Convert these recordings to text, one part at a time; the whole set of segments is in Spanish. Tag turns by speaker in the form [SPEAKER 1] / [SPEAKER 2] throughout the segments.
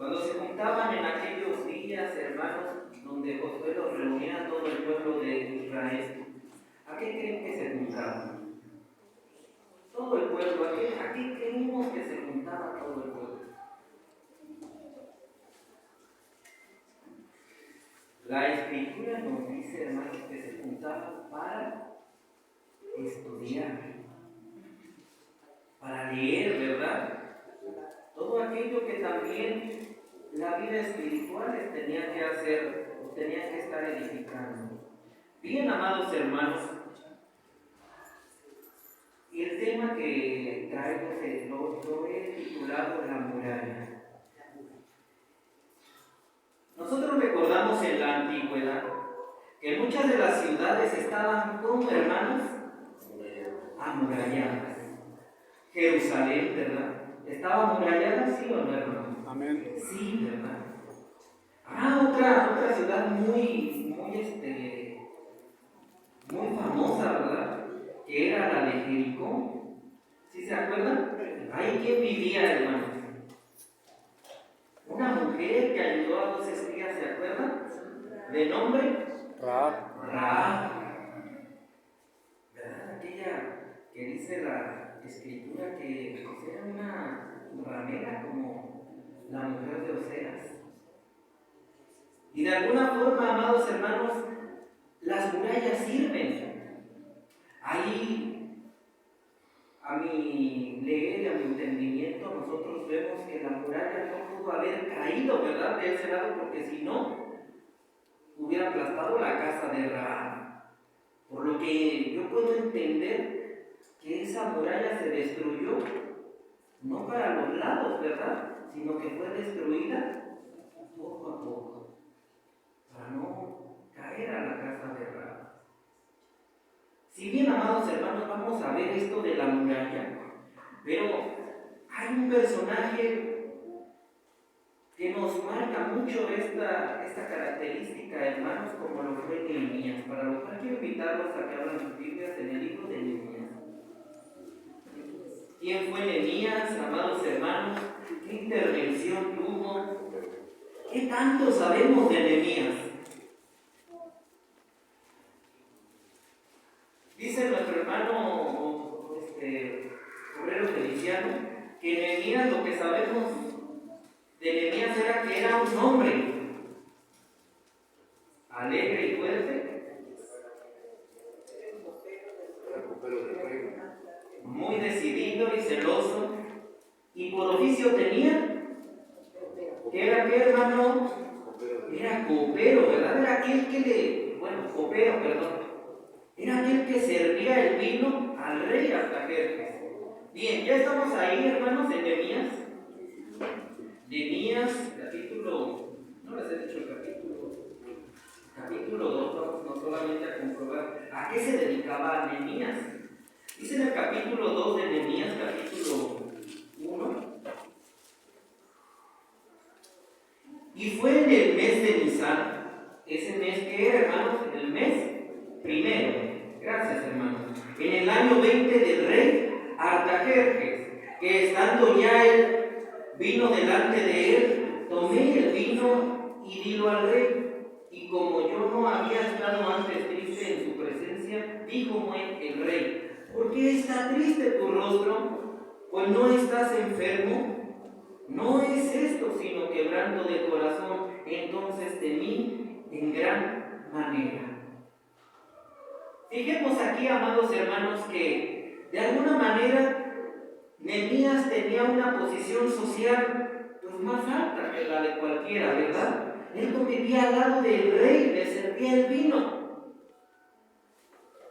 [SPEAKER 1] Cuando se juntaban en aquellos días, hermanos, donde Josué los reunía a todo el pueblo de Israel, ¿a qué creen que se juntaban? Todo el pueblo, ¿a qué creímos que se juntaba todo el pueblo? La Escritura nos dice, hermanos, que se juntaban para estudiar, para leer, ¿verdad? Todo aquello que también la vida espiritual les tenía que hacer, o tenía que estar edificando. Bien, amados hermanos, y el tema que traigo lo he titulado La muralla. Nosotros recordamos en la antigüedad que muchas de las ciudades estaban como hermanos amuralladas. Jerusalén, ¿verdad? ¿Estaba amurallada, sí o no, hermano?
[SPEAKER 2] Amén.
[SPEAKER 1] Sí, ¿verdad? Otra ciudad muy famosa, ¿verdad? Que era la de Jericó. ¿Sí se acuerdan? Ahí quién vivía, hermanos. Una mujer que ayudó a 2 espías, ¿se acuerdan? ¿De nombre? Rahab. ¿Verdad? Aquella que dice la Escritura que pues, era una ramera como la mujer de Oseas. Y de alguna forma, amados hermanos, las murallas sirven. Ahí, a mi leer y a mi entendimiento, nosotros vemos que la muralla no pudo haber caído, ¿verdad?, de ese lado, porque si no, hubiera aplastado la casa de Rahab. Por lo que yo puedo entender que esa muralla se destruyó, no para los lados, ¿verdad?, sino que fue destruida poco a poco, para no caer a la casa de Rahab. Si bien, amados hermanos, vamos a ver esto de la muralla, pero hay un personaje que nos marca mucho esta característica, hermanos, como lo fue Nehemías, para lo cual quiero invitarlos a que abran sus Biblias en el libro de Nehemías. ¿Quién fue Nehemías, amados hermanos? ¿Qué intervención tuvo? ¿Qué tanto sabemos de Nehemías? Dice nuestro hermano obrero feliciano que Nehemías, lo que sabemos de Nehemías era que era un hombre alegre y fuerte, muy decidido y celoso, y por oficio tenía, que era qué, hermano, era copero, ¿verdad? Era aquel era aquel que servía el vino al rey Artajerjes. Bien, ya estamos ahí, hermanos, en Nehemías. Nehemías, capítulo, no les he dicho el capítulo 2, vamos no solamente a comprobar a qué se dedicaba Nehemías. Dice en el capítulo 2 de Nehemías, capítulo 1, y fue en el mes de Nisan, ese mes que era, hermanos, el mes primero, gracias hermanos, en el año 20 del rey Artajerjes, que estando ya él vino delante de él, tomé el vino y dilo al rey. Y como yo no había estado antes triste en su presencia, díjome el rey: ¿por qué está triste tu rostro? Pues no estás enfermo. No es esto sino quebranto de corazón. Entonces temí en gran manera. Fijemos aquí, amados hermanos, que de alguna manera Nehemías tenía una posición social pues más alta que la de cualquiera, ¿verdad? Él convivía al lado del rey, le servía el vino.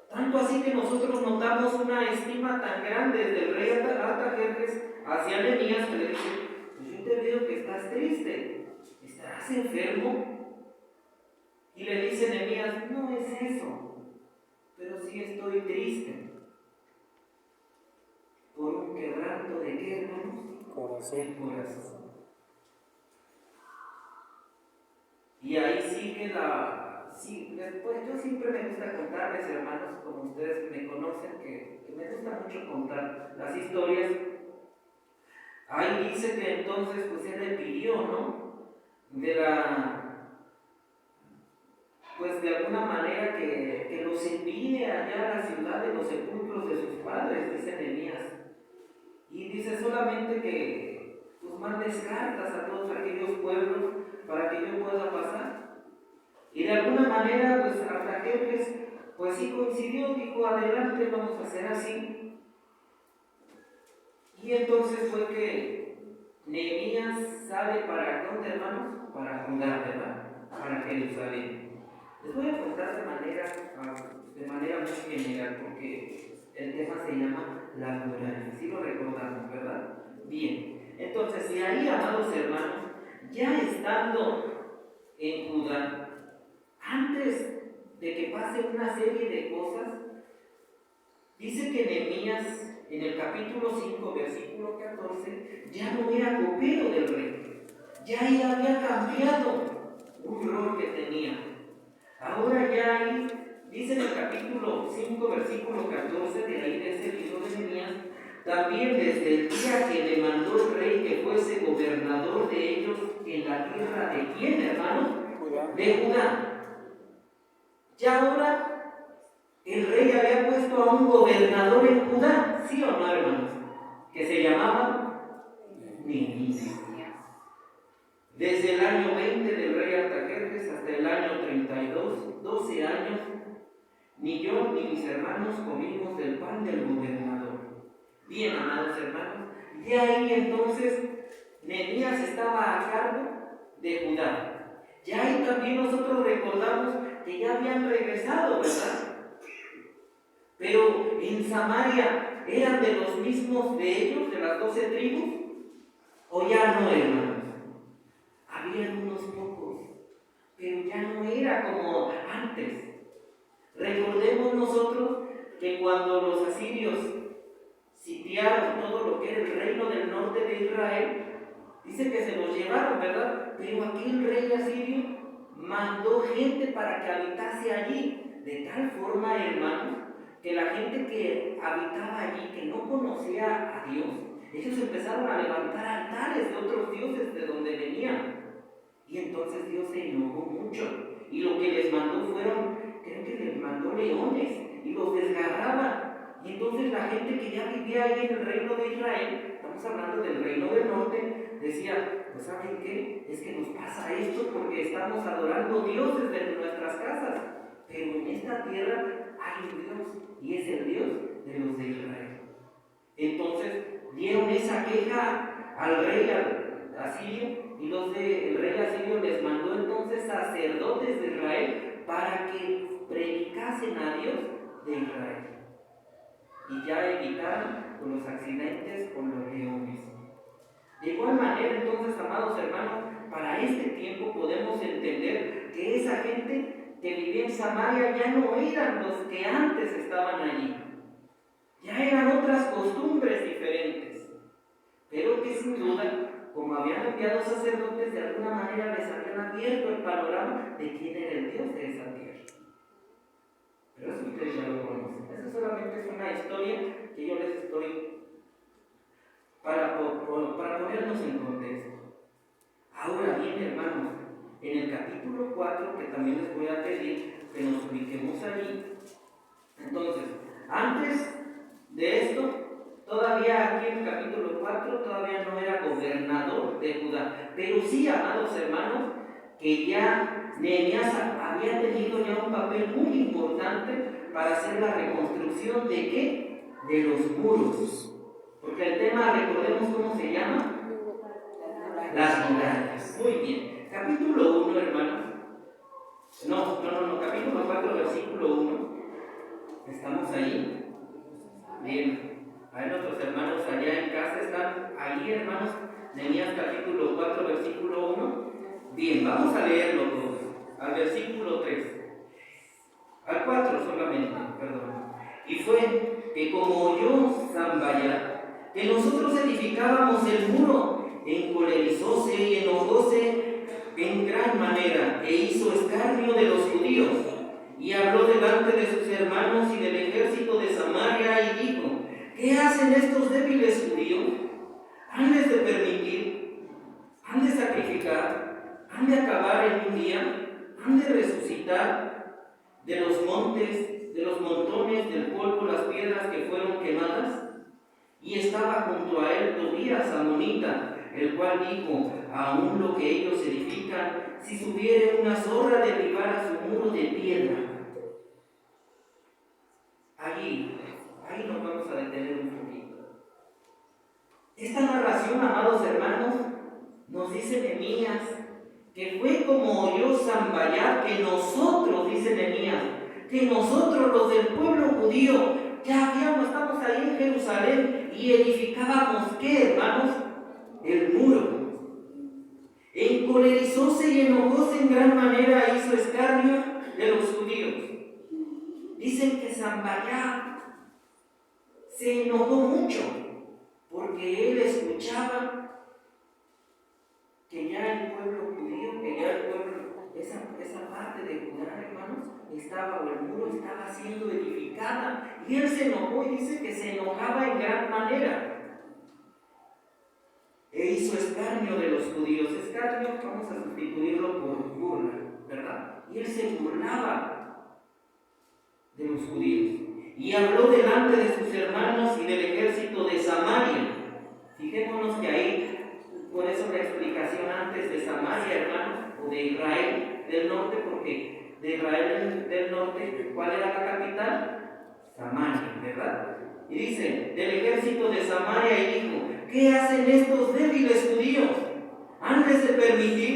[SPEAKER 1] Tanto así que nosotros notamos una estima tan grande del rey Artajerjes hacia Nehemías, que le dice: pues yo te veo que estás triste, ¿estarás enfermo? Y le dice Nehemías: no es eso, pero sí estoy triste. ¿Por un quebranto de qué, hermanos?
[SPEAKER 2] Corazón.
[SPEAKER 1] Corazón. Y ahí sigue después yo siempre me gusta contarles, hermanos, como ustedes me conocen, que me gusta mucho contar las historias. Ahí dice que entonces pues él le pidió sirvió, ¿no? Pues de alguna manera que los envíe allá a la ciudad de los sepulcros de sus padres, dice Nehemías. Y dice solamente que pues mandes cartas a todos aquellos pueblos para que yo pueda pasar. Y de alguna manera, pues Artajerjes, pues sí coincidió, dijo, adelante, vamos a hacer así. Y entonces fue que Nehemías sale para ¿dónde, hermanos? Para Judá, ¿verdad? Para Jerusalén. Les voy a contar de manera muy general, porque el tema se llama la muralla. ¿Sí lo recordamos, verdad? Bien. Entonces, y ahí, amados hermanos, ya estando en Judá, antes de que pase una serie de cosas, dice que Nehemías, en el capítulo 5, versículo 14, ya no era copero del rey, ya ahí había cambiado un rol que tenía. Ahora ya ahí, dice en el capítulo 5, versículo 14, de ahí de ese libro de Nehemías, también desde el día que le mandó el rey que fuese gobernador de ellos en la tierra de ¿quién, hermanos? De Judá. Ya ahora el rey había puesto a un gobernador en Judá, ¿sí o no, hermanos? Que se llamaba Nehemías. Desde el año 20 del rey Artajerjes hasta el año 32, 12 años, ni yo ni mis hermanos comimos del pan del gobernador. Bien, amados hermanos, de ahí entonces Nehemías estaba a cargo de Judá. Ya ahí también nosotros recordamos que ya habían regresado, ¿verdad? Pero en Samaria, ¿eran de los mismos de ellos, de las 12 tribus? ¿O ya no, hermanos? Habían unos pocos, pero ya no era como antes. Recordemos nosotros que cuando los asirios sitiaron todo lo que era el reino del norte de Israel, dice que se los llevaron, ¿verdad? Pero aquel rey asirio mandó gente para que habitase allí, de tal forma, hermanos, que la gente que habitaba allí, que no conocía a Dios, ellos empezaron a levantar altares de otros dioses de donde venían. Y entonces Dios se enojó mucho. Y lo que les mandó creo que les mandó leones y los desgarraban. Y entonces la gente que ya vivía ahí en el reino de Israel, estamos hablando del reino del norte, decía, pues ¿saben qué? Es que nos pasa esto porque estamos adorando dioses de nuestras casas. Pero en esta tierra hay un Dios y es el Dios de los de Israel. Entonces dieron esa queja al rey asirio y el rey asirio les mandó entonces sacerdotes de Israel para que predicasen a Dios de Israel. Y ya evitaron con los accidentes con los leones. De igual manera, entonces, amados hermanos, para este tiempo podemos entender que esa gente que vivía en Samaria ya no eran los que antes estaban allí. Ya eran otras costumbres diferentes. Pero que sin duda, como habían enviado sacerdotes, de alguna manera les habían abierto el panorama de quién era el Dios de esa tierra. Pero eso ustedes ya lo conocen. Eso solamente es una historia que yo les estoy para ponernos en contexto. Ahora bien, hermanos, en el capítulo 4, que también les voy a pedir que nos ubiquemos allí. Entonces, antes de esto, todavía aquí en el capítulo 4, todavía no era gobernador de Judá. Pero sí, amados hermanos, que ya Nehemías había tenido ya un papel muy importante para hacer la reconstrucción ¿de qué? De los muros. Porque el tema, recordemos cómo se llama, las murallas. Muy bien. Capítulo 1, hermanos. Capítulo 4, versículo 1. ¿Estamos ahí? Bien. Ahí nuestros hermanos allá en casa están ahí, hermanos. Nehemías capítulo 4, versículo 1. Bien, vamos a leerlo todos. Al versículo 3. Al 4 solamente, perdón. Y fue que como oyó Sanballat que nosotros edificábamos el muro, encolerizóse y enojóse en gran manera, e hizo escarnio de los judíos, y habló delante de sus hermanos y del ejército de Samaria, y dijo: ¿qué hacen estos débiles judíos? ¿Han de sacrificar edificar, han de acabar en un día, han de resucitar de los montes, de los montones, del polvo, las piedras que fueron quemadas. Y estaba junto a él Tobías amonita, el cual dijo: aún lo que ellos edifican, si subiere una zorra derribar a su muro de piedra. Ahí nos vamos a detener un poquito. Esta narración, amados hermanos, nos dice Nehemías que fue como oyó Sanballat, que nosotros, dice Nehemías, que nosotros los del pueblo judío estamos ahí en Jerusalén y edificábamos, ¿qué, hermanos? El muro. Encolerizóse y enojóse en gran manera, hizo escarnio de los judíos. Dicen que Sanballat se enojó mucho porque él escuchaba que ya el pueblo judío, que ya el pueblo, esa parte de Judá, hermanos, o el muro estaba siendo edificada, y él se enojó y dice que se enojaba en gran manera. E hizo escarnio de los judíos. Escarnio vamos a sustituirlo por burla, ¿verdad? Y él se burlaba de los judíos. Y habló delante de sus hermanos y del ejército de Samaria. Fijémonos que ahí, por eso la explicación antes de Samaria, hermanos, o de Israel del norte, porque de Israel del norte, ¿cuál era la capital? Samaria, ¿verdad? Y dice, del ejército de Samaria, y dijo: ¿qué hacen estos débiles judíos? ¿Han de permitir?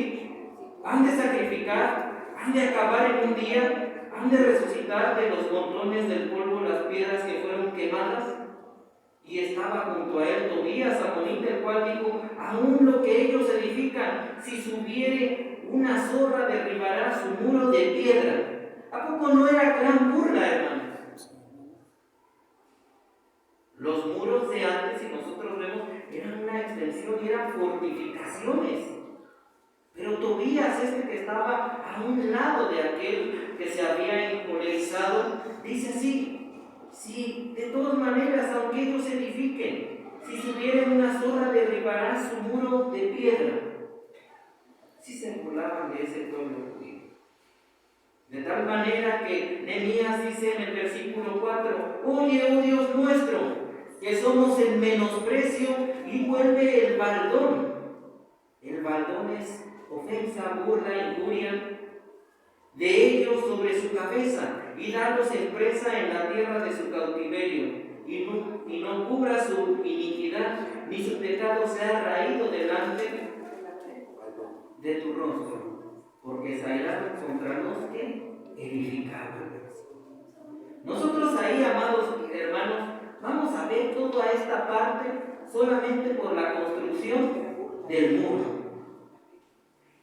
[SPEAKER 1] ¿Han de sacrificar? ¿Han de acabar en un día? ¿Han de resucitar de los montones del polvo las piedras que fueron quemadas? Y estaba junto a él Tobías amonita, el cual dijo: aún lo que ellos edifican, si subiere una zorra derribará su muro de piedra. ¿A poco no era gran burla, hermanos? Los muros de antes, si nosotros vemos, eran una extensión y eran fortificaciones. Pero Tobías, que estaba a un lado de aquel que se había encolerizado, dice así: si de todas maneras, aunque ellos edifiquen, si subieren una zorra derribará su muro de piedra. Si se burlaban de ese pueblo judío. De tal manera que Nehemías dice en el versículo 4: oye, oh Dios nuestro, que somos en menosprecio, y vuelve el baldón. El baldón es ofensa, burla, injuria de ellos sobre su cabeza, y darlos en presa en la tierra de su cautiverio, y no cubra su iniquidad, ni su pecado sea raído delante de tu rostro, porque se hallaron contra los que edificaban. Nosotros ahí, amados hermanos, vamos a ver toda esta parte solamente por la construcción del muro.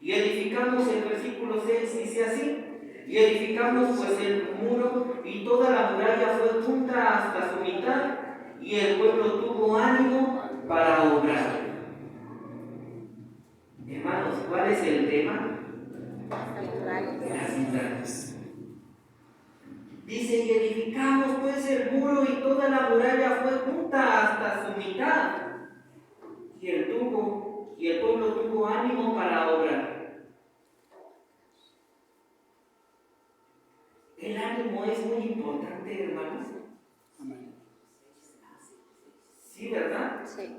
[SPEAKER 1] Y edificamos, el versículo 6 dice así: y edificamos pues el muro, y toda la muralla fue junta hasta su mitad, y el pueblo tuvo ánimo para obrar. Hermanos, ¿cuál es el tema? Las murallas. Dice: y edificamos pues el muro, y toda la muralla fue junta hasta su mitad, y el pueblo tuvo ánimo para obrar. El ánimo es muy importante, hermanos. Amén. ¿Sí, verdad? Sí.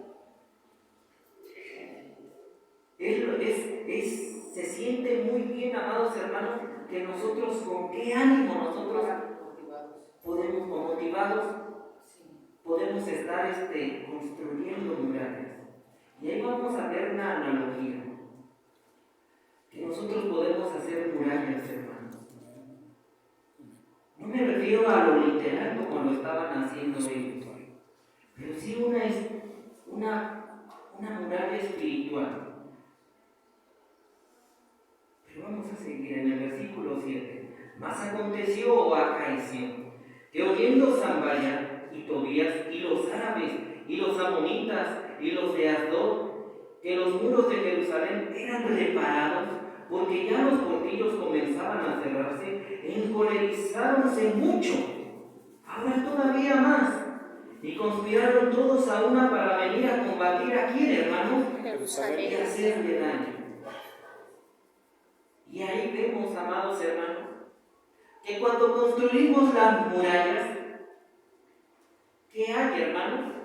[SPEAKER 1] Se siente muy bien, amados hermanos, que nosotros, con qué ánimo nosotros podemos, motivados, podemos estar construyendo murallas. Y ahí vamos a ver una analogía, que nosotros podemos hacer murallas, hermanos. No me refiero a lo literal como lo estaban haciendo ellos, pero sí una muralla espiritual. Pero vamos a seguir en el versículo 7. Mas aconteció, o acaeció, que oyendo Sanballat y Tobías y los árabes y los amonitas y los de Asdod, que los muros de Jerusalén eran reparados, porque ya los portillos comenzaban a cerrarse, encolerizáronse mucho, ahora todavía más, y conspiraron todos a una para venir a combatir a quién, hermanos, y hacerle daño. vemos, amados hermanos, que cuando construimos las murallas, ¿qué hay, hermanos?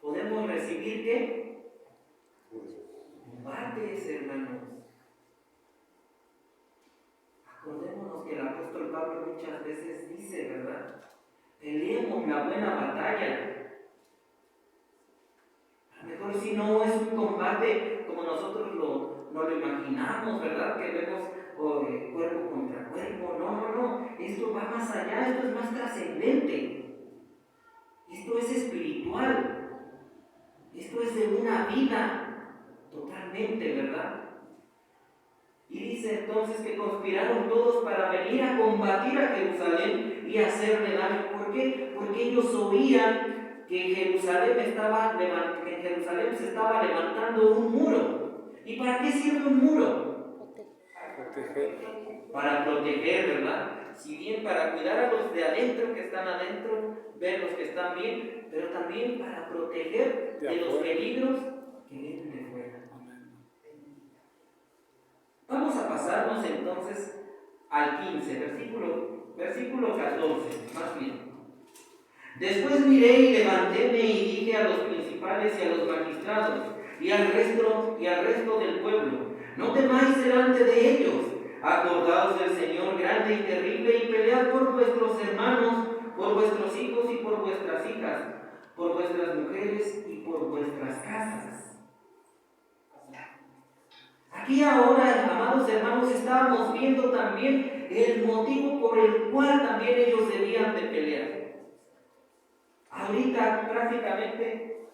[SPEAKER 1] Podemos recibir ¿qué? Combates, hermanos. Acordémonos que el apóstol Pablo muchas veces dice, ¿verdad? Peleemos la buena batalla. A lo mejor si no es un combate como nosotros no lo imaginamos, ¿verdad? Que vemos cuerpo contra cuerpo. No. Esto va más allá, esto es más trascendente. Esto es espiritual. Esto es de una vida totalmente, ¿verdad? Y dice entonces que conspiraron todos para venir a combatir a Jerusalén y hacerle daño. ¿Por qué? Porque ellos oían que en Jerusalén se estaba levantando un muro. ¿Y para qué sirve un muro? Para proteger, ¿verdad? Si bien para cuidar a los de adentro que están adentro, ver los que están bien, pero también para proteger de los peligros que vienen de fuera. Vamos a pasarnos entonces al 15, versículo 14, más bien. Después miré y levantéme y dije a los principales y a los magistrados y al resto del pueblo: no temáis delante de ellos, acordaos del Señor grande y terrible y pelead por vuestros hermanos, por vuestros hijos y por vuestras hijas, por vuestras mujeres y por vuestras casas. Aquí ahora, amados hermanos, estábamos viendo también el motivo por el cual también ellos debían de pelear. Ahorita prácticamente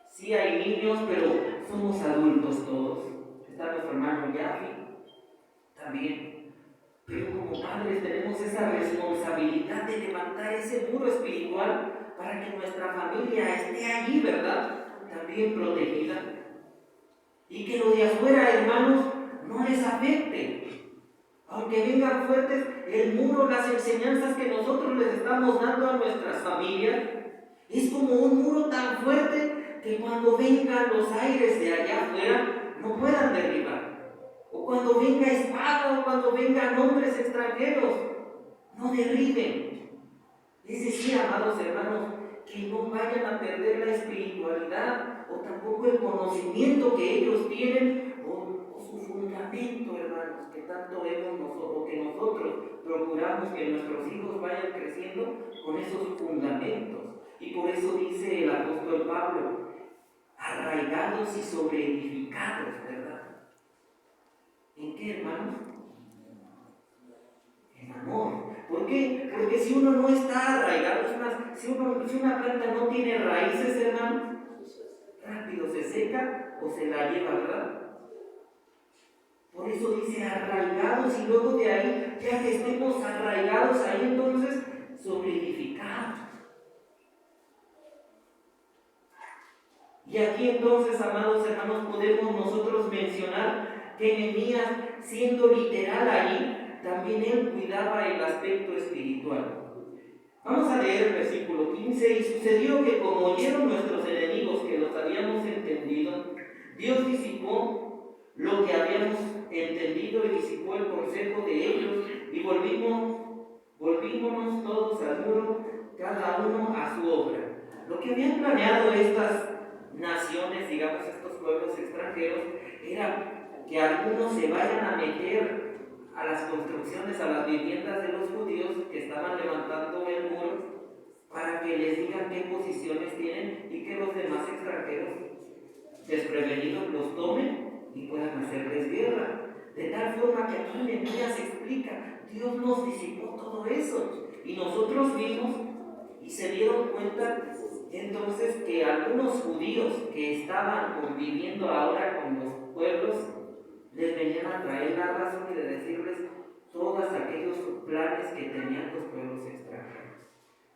[SPEAKER 1] sí hay niños, pero somos adultos todos. Está nuestro hermano Yafi también. Pero como padres tenemos esa responsabilidad de levantar ese muro espiritual para que nuestra familia esté allí, ¿verdad? También protegida. Y que lo de afuera, hermanos, no les afecte. Aunque vengan fuertes, el muro, las enseñanzas que nosotros les estamos dando a nuestras familias, es como un muro tan fuerte que cuando vengan los aires de allá afuera, no puedan derribar. O cuando venga espada, o cuando vengan hombres extranjeros, no derriben. Es decir, amados hermanos, que no vayan a perder la espiritualidad o tampoco el conocimiento que ellos tienen o su fundamento, hermanos, que tanto vemos nosotros, que nosotros procuramos que nuestros hijos vayan creciendo con esos fundamentos. Y por eso dice el apóstol Pablo: arraigados y sobreedificados, ¿verdad? ¿En qué, hermanos? En amor. ¿Por qué? Porque si uno no está arraigado, si una planta no tiene raíces, hermano, rápido se seca o se la lleva, ¿verdad? Por eso dice arraigados, y luego de ahí, ya que estemos arraigados ahí, entonces sobreedificados. Y aquí entonces, amados hermanos, podemos nosotros mencionar que Nehemías, siendo literal ahí, también él cuidaba el aspecto espiritual. Vamos a leer el versículo 15. Y sucedió que como oyeron nuestros enemigos que los habíamos entendido, Dios disipó lo que habíamos entendido y disipó el consejo de ellos, y volvímonos todos al muro, cada uno a su obra. Lo que habían planeado estas naciones, digamos estos pueblos extranjeros, era que algunos se vayan a meter a las construcciones, a las viviendas de los judíos que estaban levantando el muro, para que les digan qué posiciones tienen y que los demás extranjeros desprevenidos los tomen y puedan hacerles guerra. De tal forma que aquí Nehemías explica, Dios nos disipó todo eso y nosotros vimos y se dieron cuenta entonces que algunos judíos que estaban conviviendo ahora con los pueblos les venían a traer la razón y de decirles todos aquellos planes que tenían los pueblos extranjeros.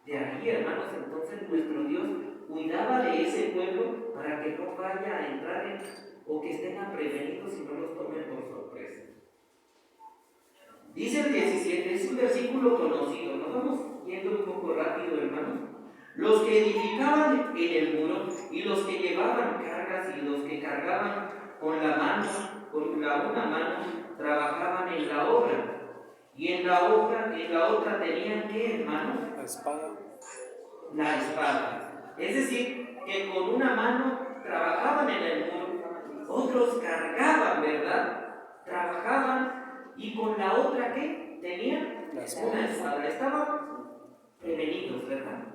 [SPEAKER 1] De ahí, hermanos, entonces nuestro Dios cuidaba de ese pueblo para que no vaya a entrar o que estén prevenidos y no los tomen por sorpresa. Dice el 17, es un versículo conocido, nos vamos yendo un poco rápido, hermanos. Los que edificaban en el muro y los que llevaban cargas y los que cargaban con una mano trabajaban en la obra. Y en la otra tenían ¿qué, hermanos?
[SPEAKER 2] La espada.
[SPEAKER 1] La espada. Es decir, que con una mano trabajaban en el muro, otros cargaban, ¿verdad? Trabajaban y con la otra ¿qué? Tenían una espada. Estaban prevenidos, ¿verdad?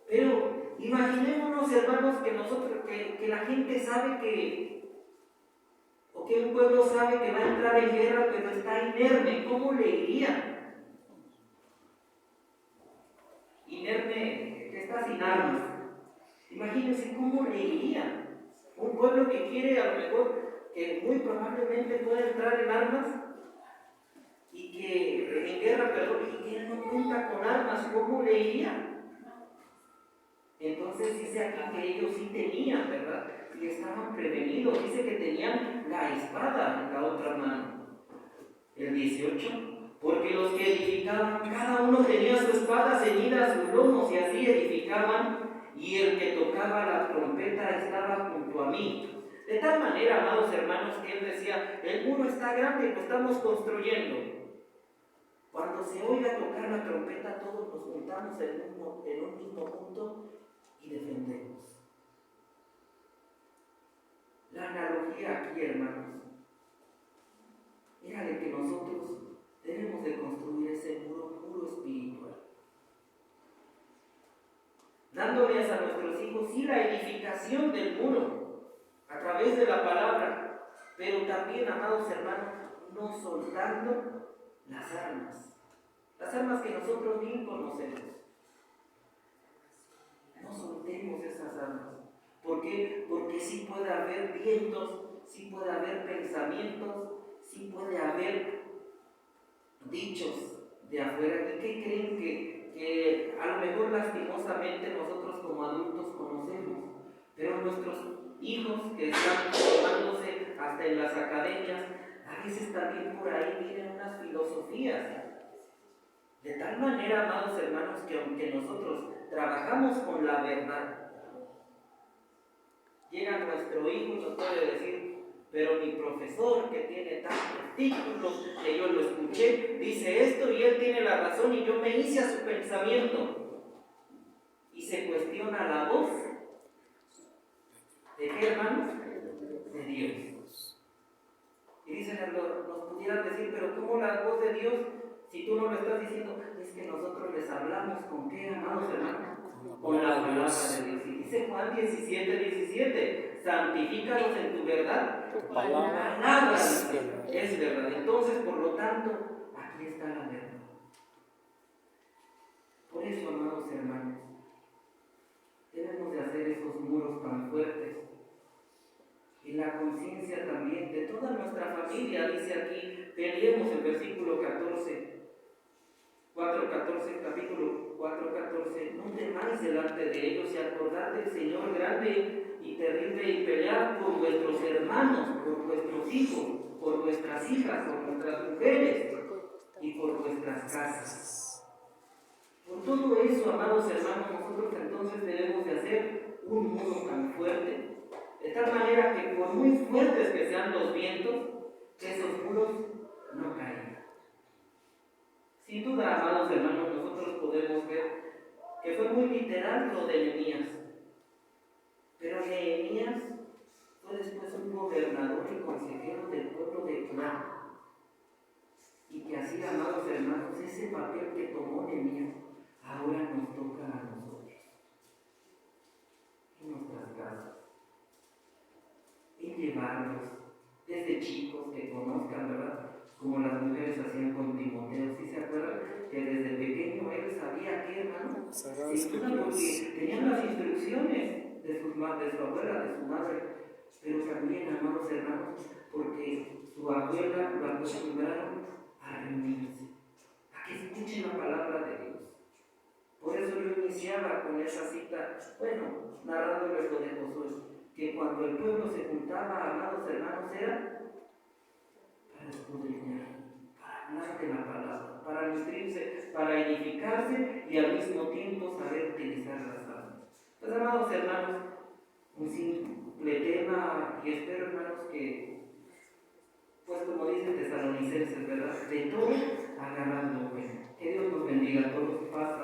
[SPEAKER 1] Pero imaginémonos, hermanos, que la gente sabe o que un pueblo sabe que va a entrar en guerra, pero está inerme. ¿Cómo le iría? Inerme, que está sin armas. Imagínense cómo le iría. Un pueblo que quiere, a lo mejor, que muy probablemente pueda entrar en armas y que en guerra, y que no cuenta con armas, ¿cómo le iría? Entonces dice aquí que ellos sí tenían, ¿verdad? Y estaban prevenidos. Dice que tenían la espada en la otra mano. El 18. Porque los que edificaban, cada uno tenía su espada ceñida a sus lomos y así edificaban, y el que tocaba la trompeta estaba junto a mí. De tal manera, amados hermanos, que él decía, el muro está grande, lo estamos construyendo. Cuando se oiga tocar la trompeta, todos nos juntamos en un mismo punto y defendemos. La analogía aquí, hermanos, era de que nosotros debemos de construir ese muro espiritual, dándoles a nuestros hijos sí la edificación del muro a través de la palabra, pero también, amados hermanos, no soltando las armas que nosotros bien conocemos. No soltemos esas armas. ¿Por qué? Porque sí puede haber vientos, sí puede haber pensamientos, sí puede haber dichos de afuera. ¿Y qué creen que a lo mejor lastimosamente nosotros como adultos conocemos? Pero nuestros hijos que están formándose hasta en las academias, a veces también por ahí vienen unas filosofías. De tal manera, amados hermanos, que aunque nosotros trabajamos con la verdad, llega nuestro hijo y nos puede decir, pero mi profesor que tiene tantos títulos, que yo lo escuché, dice esto y él tiene la razón y yo me hice a su pensamiento. Y se cuestiona la voz. ¿De qué, hermanos? De Dios. Y dicen, nos pudieran decir, pero ¿cómo la voz de Dios? Si tú no lo estás diciendo, es que nosotros les hablamos con qué, amados hermanos, con la palabra de Dios. Y dice Juan 17, santifícalos en tu verdad. Tu palabra es verdad. Entonces, por lo tanto, aquí está la verdad. Por eso, amados hermanos, debemos de hacer esos muros tan fuertes. Y la conciencia también de toda nuestra familia, dice aquí, leemos el versículo 4:14, capítulo 4:14, no temáis delante de ellos y acordad del Señor grande y terrible y pelead por vuestros hermanos, por vuestros hijos, por vuestras hijas, por nuestras mujeres y por vuestras casas. Por todo eso, amados hermanos, nosotros entonces debemos de hacer un muro tan fuerte, de tal manera que por muy fuertes que sean los vientos, esos muros no caigan. Sin duda, amados hermanos, nosotros podemos ver que fue muy literal lo de Nehemías. Pero Nehemías fue después un gobernador y consejero del pueblo de Judá. Y que así, amados hermanos, ese papel que tomó Nehemías ahora nos toca a nosotros. En nuestras casas. En llevarlos desde chicos que conozcan, ¿verdad? Como las mujeres hacían con Timoteo. ¿Sí se acuerdan? Que desde pequeño él sabía qué, hermano. Sin duda, porque tenían las instrucciones de su abuela, de su madre, pero también, amados hermanos, porque su abuela lo acostumbraron a reunirse, a que escuchen la palabra de Dios. Por eso yo iniciaba con esa cita, narrándoles lo de Josué, que cuando el pueblo se juntaba, amados hermanos, era para escudriñar, para hablar de la palabra, para nutrirse, para edificarse y al mismo tiempo saber utilizar las armas. Pues, amados hermanos, un simple tema, y espero, hermanos, que, pues como dicen, vida, todo pasa